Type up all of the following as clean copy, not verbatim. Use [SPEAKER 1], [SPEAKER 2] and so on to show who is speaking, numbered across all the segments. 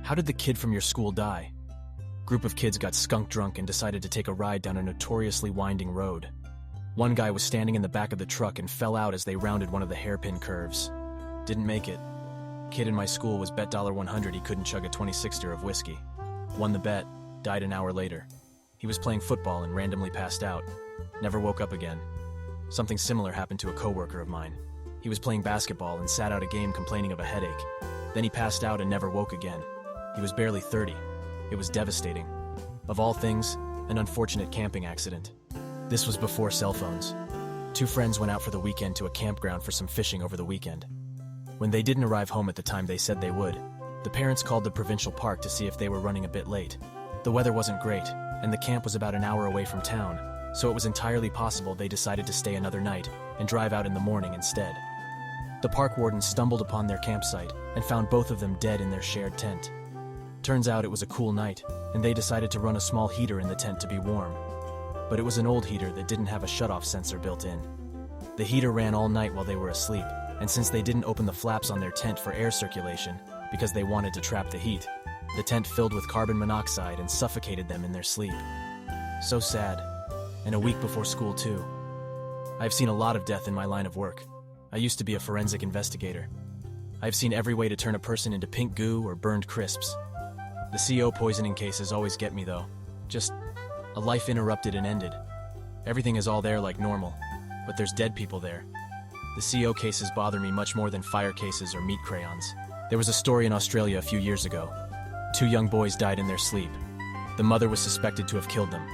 [SPEAKER 1] How did the kid from your school die? Group of kids got skunk drunk and decided to take a ride down a notoriously winding road. One guy was standing in the back of the truck and fell out as they rounded one of the hairpin curves. Didn't make it. Kid in my school was bet $100 he couldn't chug a 26er of whiskey. Won the bet, died an hour later. He was playing football and randomly passed out. Never woke up again. Something similar happened to a coworker of mine. He was playing basketball and sat out a game complaining of a headache. Then he passed out and never woke again. He was barely 30. It was devastating. Of all things, an unfortunate camping accident. This was before cell phones. Two friends went out for the weekend to a campground for some fishing over the weekend. When they didn't arrive home at the time they said they would, the parents called the provincial park to see if they were running a bit late. The weather wasn't great, and the camp was about an hour away from town, so it was entirely possible they decided to stay another night and drive out in the morning instead. The park warden stumbled upon their campsite and found both of them dead in their shared tent. Turns out it was a cool night, and they decided to run a small heater in the tent to be warm. But it was an old heater that didn't have a shutoff sensor built in. The heater ran all night while they were asleep, and since they didn't open the flaps on their tent for air circulation because they wanted to trap the heat, the tent filled with carbon monoxide and suffocated them in their sleep. So sad. And a week before school too. I've seen a lot of death in my line of work. I used to be a forensic investigator. I've seen every way to turn a person into pink goo or burned crisps. The CO poisoning cases always get me though. Just a life interrupted and ended. Everything is all there like normal, but there's dead people there. The CO cases bother me much more than fire cases or meat crayons. There was a story in Australia a few years ago. Two young boys died in their sleep. The mother was suspected to have killed them.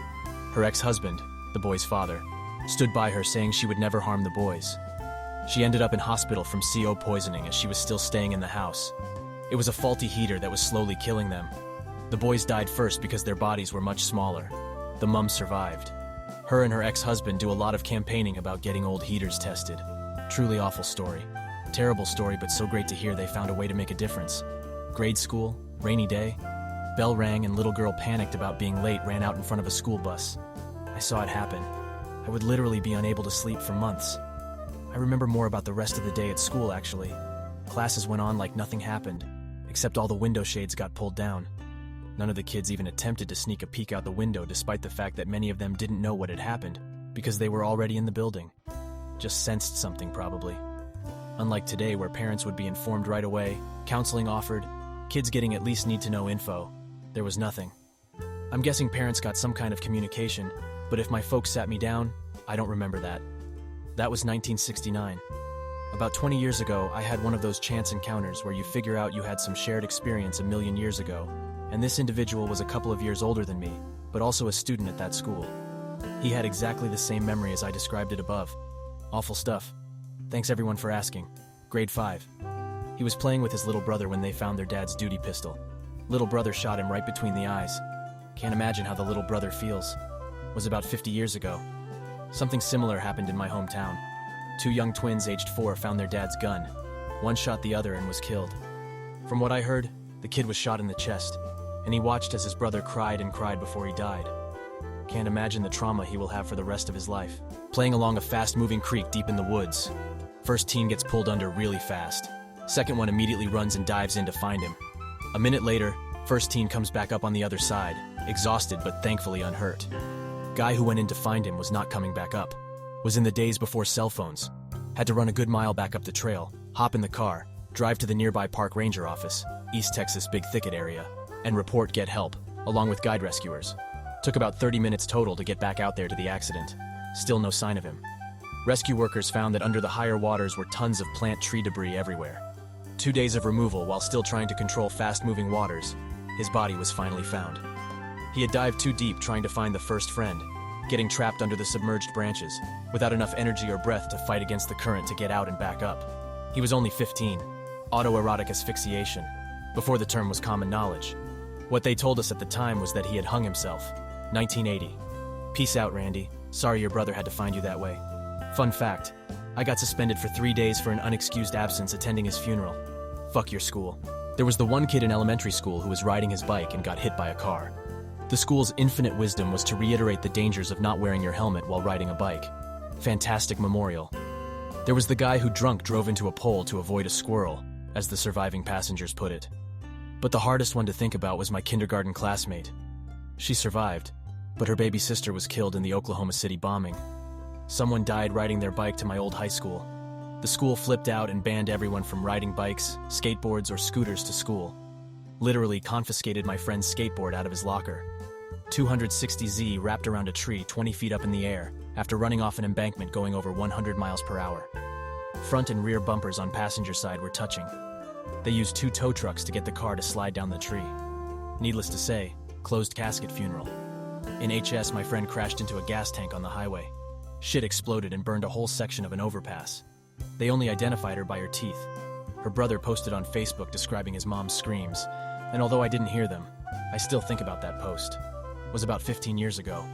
[SPEAKER 1] Her ex-husband, the boy's father, stood by her saying she would never harm the boys. She ended up in hospital from CO poisoning as she was still staying in the house. It was a faulty heater that was slowly killing them. The boys died first because their bodies were much smaller. The mum survived. Her and her ex-husband do a lot of campaigning about getting old heaters tested. Truly awful story. Terrible story, but so great to hear they found a way to make a difference. Grade school, rainy day. Bell rang and little girl panicked about being late, ran out in front of a school bus. I saw it happen. I would literally be unable to sleep for months. I remember more about the rest of the day at school actually. Classes went on like nothing happened, except all the window shades got pulled down. None of the kids even attempted to sneak a peek out the window despite the fact that many of them didn't know what had happened because they were already in the building. Just sensed something probably. Unlike today where parents would be informed right away, counseling offered, kids getting at least need-to-know info, there was nothing. I'm guessing parents got some kind of communication, but if my folks sat me down, I don't remember that. That was 1969. About 20 years ago, I had one of those chance encounters where you figure out you had some shared experience a million years ago, and this individual was a couple of years older than me, but also a student at that school. He had exactly the same memory as I described it above. Awful stuff. Thanks everyone for asking. Grade 5. He was playing with his little brother when they found their dad's duty pistol. Little brother shot him right between the eyes. Can't imagine how the little brother feels. Was about 50 years ago. Something similar happened in my hometown. Two young twins aged 4 found their dad's gun. One shot the other and was killed. From what I heard, the kid was shot in the chest, and he watched as his brother cried and cried before he died. Can't imagine the trauma he will have for the rest of his life. Playing along a fast-moving creek deep in the woods. First teen gets pulled under really fast. Second one immediately runs and dives in to find him. A minute later, first teen comes back up on the other side, exhausted but thankfully unhurt. Guy who went in to find him was not coming back up. Was in the days before cell phones. Had to run a good mile back up the trail, hop in the car, drive to the nearby park ranger office, East Texas Big Thicket area, and report get help, along with guide rescuers. Took about 30 minutes total to get back out there to the accident. Still no sign of him. Rescue workers found that under the higher waters were tons of plant tree debris everywhere. 2 days of removal while still trying to control fast-moving waters. His body was finally found. He had dived too deep trying to find the first friend, getting trapped under the submerged branches, without enough energy or breath to fight against the current to get out and back up. He was only 15. Autoerotic asphyxiation, before the term was common knowledge. What they told us at the time was that he had hung himself. 1980. Peace out, Randy. Sorry your brother had to find you that way. Fun fact, I got suspended for 3 days for an unexcused absence attending his funeral. Fuck your school. There was the one kid in elementary school who was riding his bike and got hit by a car. The school's infinite wisdom was to reiterate the dangers of not wearing your helmet while riding a bike. Fantastic memorial. There was the guy who drunk drove into a pole to avoid a squirrel, as the surviving passengers put it. But the hardest one to think about was my kindergarten classmate. She survived, but her baby sister was killed in the Oklahoma City bombing. Someone died riding their bike to my old high school. The school flipped out and banned everyone from riding bikes, skateboards, or scooters to school. Literally confiscated my friend's skateboard out of his locker. 260Z wrapped around a tree 20 feet up in the air after running off an embankment going over 100 miles per hour. Front and rear bumpers on passenger side were touching. They used 2 tow trucks to get the car to slide down the tree. Needless to say, closed casket funeral. In HS, my friend crashed into a gas tank on the highway. Shit exploded and burned a whole section of an overpass. They only identified her by her teeth. Her brother posted on Facebook describing his mom's screams, and although I didn't hear them, I still think about that post. It was about 15 years ago.